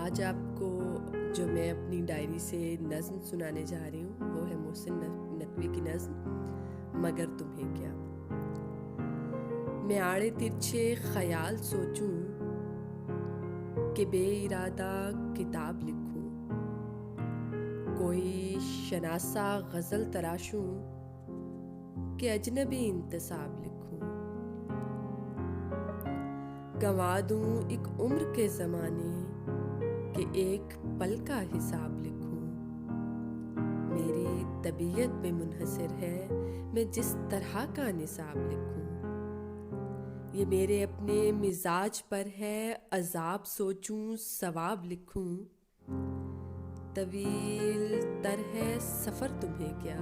आज आपको जो मैं अपनी डायरी से नज़्म सुनाने जा रही हूँ वो है मोहसिन नकवी की नज़्म मगर तुम्हें क्या। मैं आड़े तिरछे ख्याल सोचूं कि बेइरादा किताब लिखूं, कोई शनासा गज़ल तराशूं कि अजनबी इंतसाब लिखूं, गंवा दूं एक उम्र के ज़माने कि एक पल का हिसाब लिखूं। मेरी तबीयत में मुनहसर है मैं जिस तरह का निसाब लिखूं। ये मेरे अपने मिजाज पर है अजाब सोचूं सवाब लिखूं। तवील तर है सफ़र तुम्हें क्या,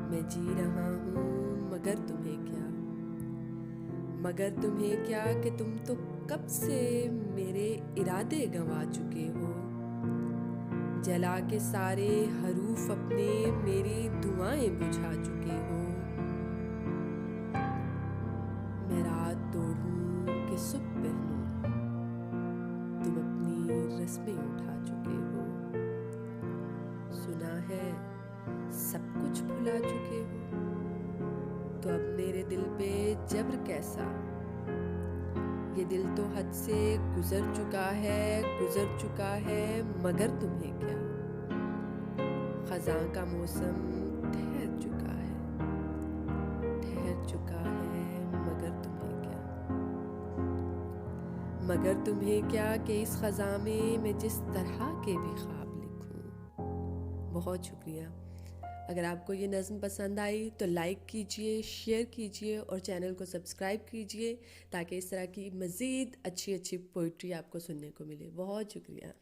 मैं जी रहा हूँ मगर तुम्हें क्या। मगर तुम्हें क्या कि तुम तो कब से मेरे इरादे गंवा चुके हो। जला के सारे हरूफ अपने मेरी दुआएं बुझा चुके हो। मैं रात तोड़ूं कि सुबह पहनूं, तुम अपनी रस्में उठा चुके हो। सुना है सब कुछ भुला चुके हो, तो अब मेरे दिल पे जब्र कैसा। ये दिल तो हद से गुजर चुका है मगर तुम्हें क्या। खज़ां का मौसम ठहर चुका है मगर तुम्हें क्या। मगर तुम्हें क्या कि इस खज़ां में मैं जिस तरह के भी ख्वाब लिखूं। बहुत शुक्रिया। अगर आपको ये नज़्म पसंद आई तो लाइक कीजिए, शेयर कीजिए और चैनल को सब्सक्राइब कीजिए ताकि इस तरह की मज़ीद अच्छी पोइट्री आपको सुनने को मिले। बहुत शुक्रिया।